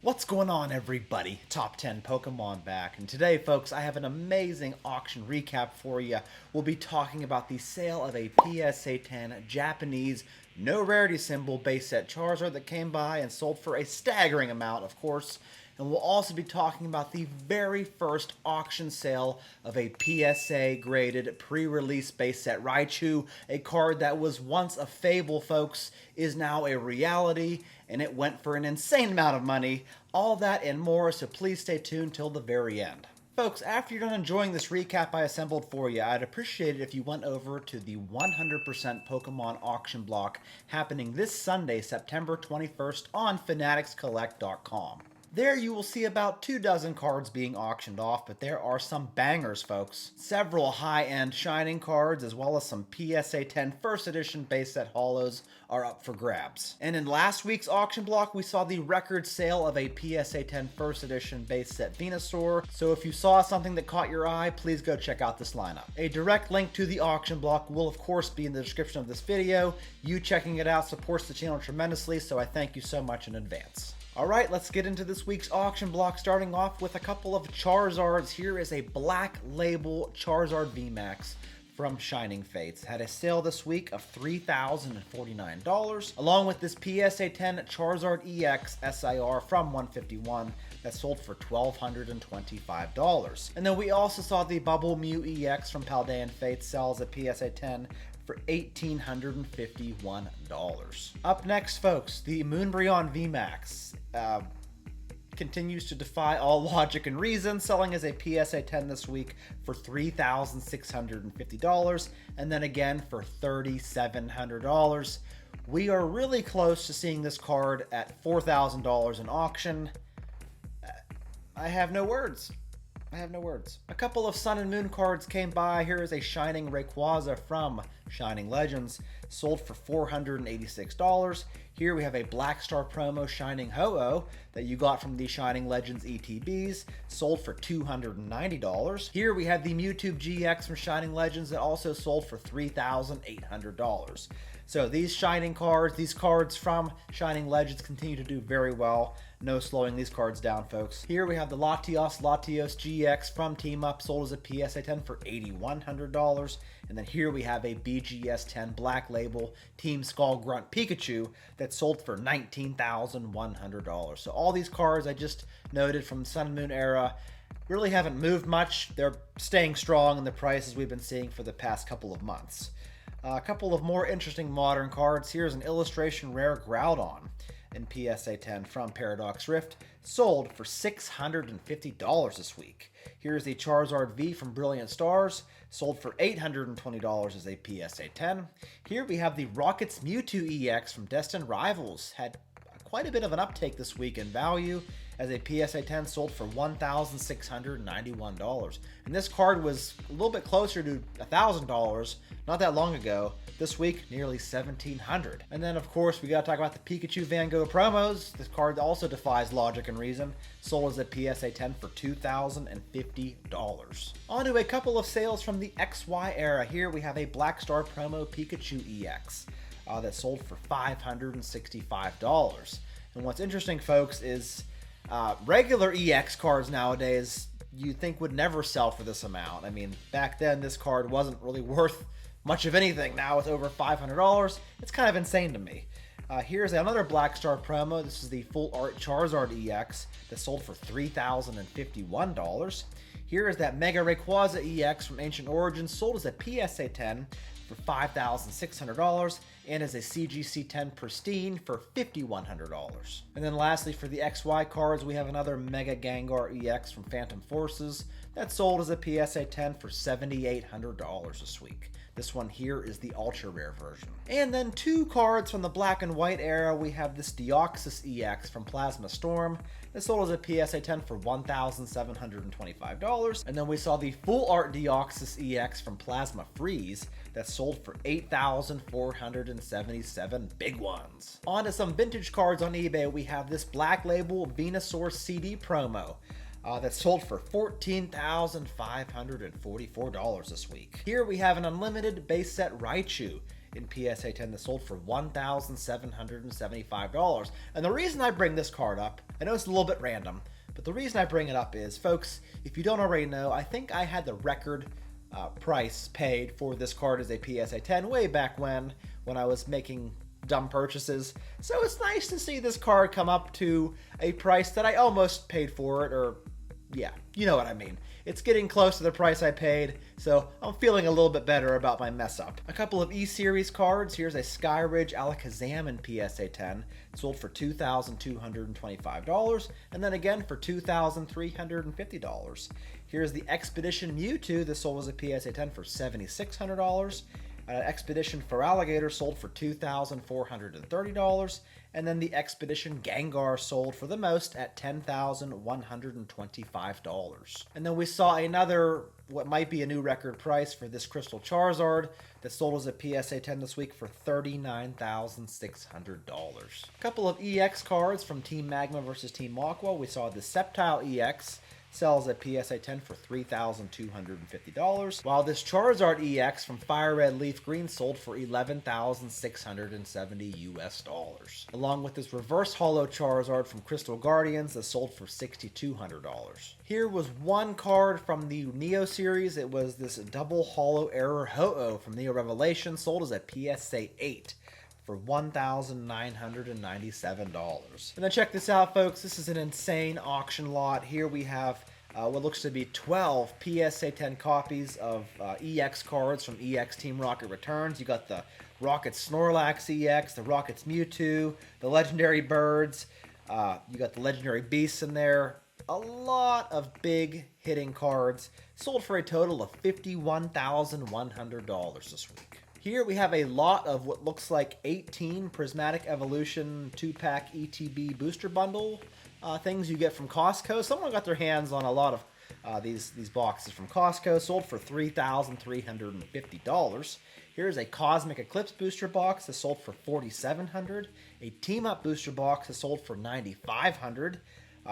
What's going on, everybody? Top 10 Pokemon back. And today, folks, I have an amazing auction recap for you. We'll be talking about the sale of a PSA 10 Japanese no rarity symbol base set Charizard that came by and sold for a staggering amount, of course. And we'll also be talking about the very first auction sale of a PSA graded pre-release base set Raichu, a card that was once a fable, folks, is now a reality, and it went for an insane amount of money. All that and more, so please stay tuned till the very end. Folks, after you're done enjoying this recap I assembled for you, I'd appreciate it if you went over to the 100% Pokemon auction block happening this Sunday, September 21st on fanaticscollect.com. There you will see about 24 cards being auctioned off, but there are some bangers, folks. Several high-end Shining cards, as well as some PSA 10 First Edition base set holos are up for grabs. And in last week's auction block, we saw the record sale of a PSA 10 First Edition base set Venusaur, so if you saw something that caught your eye, please go check out this lineup. A direct link to the auction block will of course be in the description of this video. You checking it out supports the channel tremendously, so I thank you so much in advance. Alright, let's get into this week's auction block, starting off with a couple of Charizards. Here is a Black Label Charizard VMAX from Shining Fates. Had a sale this week of $3,049, along with this PSA 10 Charizard EX SIR from 151 that sold for $1,225. And then we also saw the Bubble Mew EX from Paldean Fates sell as a PSA 10 for $1,851. Up next, folks, the Umbreon VMAX continues to defy all logic and reason, selling as a PSA 10 this week for $3,650, and then again for $3,700. We are really close to seeing this card at $4,000 in auction. I have no words. A couple of Sun and Moon cards came by. Here is a Shining Rayquaza from Shining Legends, sold for $486. Here we have a Black Star promo Shining Ho-Oh that you got from the Shining Legends ETBs, sold for $290. Here we have the Mewtwo GX from Shining Legends that also sold for $3,800. So these Shining cards, these cards from Shining Legends continue to do very well. No slowing these cards down, folks. Here we have the Latios GX from Team Up, sold as a PSA 10 for $8,100. And then here we have a BGS 10 Black Label Team Skull Grunt Pikachu that sold for $19,100. So all these cards I just noted from the Sun and Moon era really haven't moved much. They're staying strong in the prices we've been seeing for the past couple of months. A couple of more interesting modern cards. Here's an illustration rare Groudon in PSA 10 from Paradox Rift, sold for $650 this week. Here's the Charizard V from Brilliant Stars, sold for $820 as a PSA 10. Here we have the Rockets Mewtwo EX from Destined Rivals, had quite a bit of an uptake this week in value, as a PSA 10 sold for $1,691. And this card was a little bit closer to $1,000 not that long ago. This week, nearly $1,700. And then, of course, we got to talk about the Pikachu Van Gogh promos. This card also defies logic and reason. Sold as a PSA 10 for $2,050. On to a couple of sales from the XY era. Here we have a Black Star promo Pikachu EX that sold for $565. And what's interesting, folks, is regular EX cards nowadays you think would never sell for this amount. I mean, back then this card wasn't really worth much of anything. Now it's over $500. It's kind of insane to me. Here's another Black Star promo. This is the Full Art Charizard EX that sold for $3,051. Here is that Mega Rayquaza EX from Ancient Origins, sold as a PSA 10 for $5,600, and as a CGC 10 Pristine for $5,100. And then lastly, for the XY cards, we have another Mega Gengar EX from Phantom Forces that sold as a PSA 10 for $7,800 this week. This one here is the ultra rare version. And then two cards from the black and white era. We have this Deoxys EX from Plasma Storm that sold as a PSA 10 for $1,725. And then we saw the Full Art Deoxys EX from Plasma Freeze that sold for $8,477 big ones. On to some vintage cards on eBay. We have this Black Label Venusaur CD promo that sold for $14,544 this week. Here we have an unlimited base set Raichu in PSA 10 that sold for $1,775. And the reason I bring this card up, I know it's a little bit random, but the reason I bring it up is, folks, if you don't already know, I think I had the record price paid for this card as a PSA 10 way back when I was making dumb purchases. So it's nice to see this card come up to a price that I almost paid for it, or yeah, you know what I mean. It's getting close to the price I paid, so I'm feeling a little bit better about my mess up. A couple of E-Series cards. Here's a Skyridge Alakazam in PSA 10. It sold for $2,225, and then again for $2,350. Here's the Expedition Mewtwo. This sold as a PSA 10 for $7,600. Expedition Feraligatr sold for $2,430, and then the Expedition Gengar sold for the most at $10,125. And then we saw another, what might be a new record price for this Crystal Charizard that sold as a PSA 10 this week for $39,600. A couple of EX cards from Team Magma versus Team Aqua. We saw the Sceptile EX sells at PSA 10 for $3,250, while this Charizard EX from Fire Red Leaf Green sold for $11,670 Along with this Reverse Holo Charizard from Crystal Guardians that sold for $6,200. Here was one card from the Neo series. It was this Double Holo Error Ho-Oh from Neo Revelation, sold as a PSA 8. For $1,997. And then check this out, folks. This is an insane auction lot. Here we have what looks to be 12 PSA 10 copies of EX cards from EX Team Rocket Returns. You got the Rocket Snorlax EX, the Rocket's Mewtwo, the Legendary Birds. You got the Legendary Beasts in there. A lot of big hitting cards. Sold for a total of $51,100 this week. Here we have a lot of what looks like 18 Prismatic Evolution 2-pack ETB booster bundle things you get from Costco. Someone got their hands on a lot of these boxes from Costco. Sold for $3,350. Here's a Cosmic Eclipse booster box that sold for $4,700. A Team Up booster box that sold for $9,500.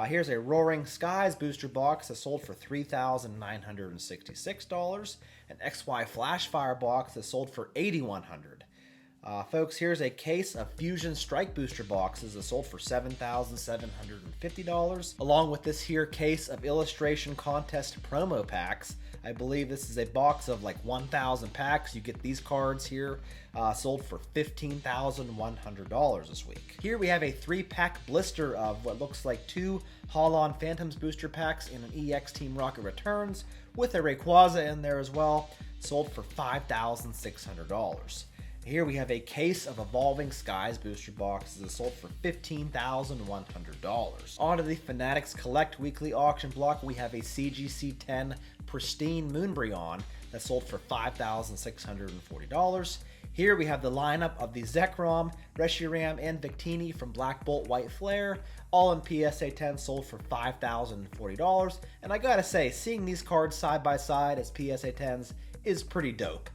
Here's a Roaring Skies booster box that sold for $3,966. An XY Flashfire box that sold for $8,100. Folks, here's a case of Fusion Strike booster boxes that sold for $7,750. Along with this here case of Illustration Contest promo packs. I believe this is a box of like 1,000 packs. You get these cards here, sold for $15,100 this week. Here we have a 3-pack blister of what looks like 2 Holon Phantoms booster packs in an EX Team Rocket Returns with a Rayquaza in there as well, sold for $5,600. Here we have a case of Evolving Skies booster boxes that sold for $15,100. On to the Fanatics Collect weekly auction block, we have a CGC 10 Pristine Umbreon that sold for $5,640. Here we have the lineup of the Zekrom, Reshiram, and Victini from Black Bolt White Flare, all in PSA 10, sold for $5,040. And I gotta say, seeing these cards side by side as PSA 10s is pretty dope.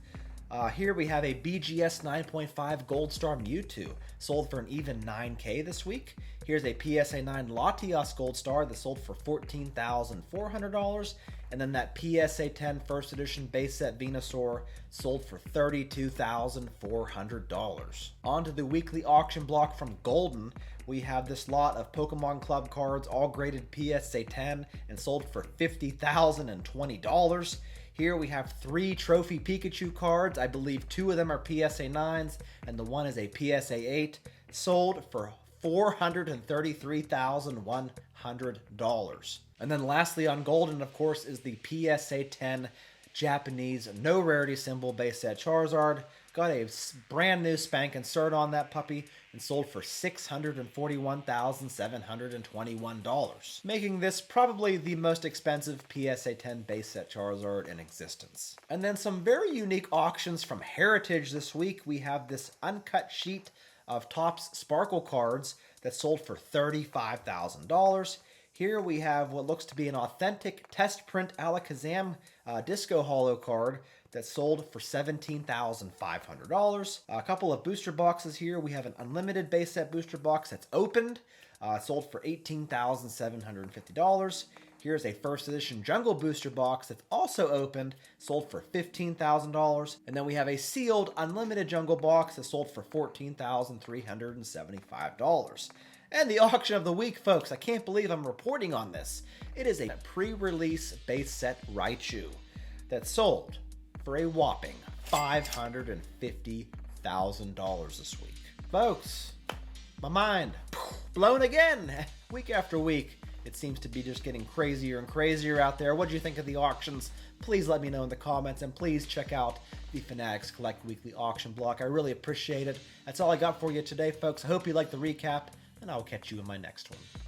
Here we have a BGS 9.5 Gold Star Mewtwo, sold for an even $9K this week. Here's a PSA 9 Latias Gold Star that sold for $14,400. And then that PSA 10 First Edition base set Venusaur sold for $32,400. On to the weekly auction block from Goldin. We have this lot of Pokemon Club cards, all graded PSA 10 and sold for $50,020. Here we have 3 Trophy Pikachu cards. I believe 2 of them are PSA 9s and the one is a PSA 8. Sold for $433,100. And then lastly on Goldin, of course, is the PSA 10 Japanese no rarity symbol base set Charizard. Got a brand new spank insert on that puppy and sold for $641,721, making this probably the most expensive PSA 10 base set Charizard in existence. And then some very unique auctions from Heritage this week. We have this uncut sheet of Topps Sparkle cards that sold for $35,000. Here we have what looks to be an authentic test print Alakazam Disco Holo card that sold for $17,500. A couple of booster boxes here. We have an unlimited base set booster box that's opened. Sold for $18,750. Here's a first edition Jungle Booster box that's also opened, sold for $15,000. And then we have a sealed Unlimited Jungle box that sold for $14,375. And the auction of the week, folks, I can't believe I'm reporting on this. It is a pre-release base set Raichu that sold for a whopping $550,000 this week. Folks, my mind blown again. Week after week, it seems to be just getting crazier and crazier out there. What do you think of the auctions? Please let me know in the comments, and please check out the Fanatics Collect Weekly auction block. I really appreciate it. That's all I got for you today, folks. I hope you liked the recap, and I will catch you in my next one.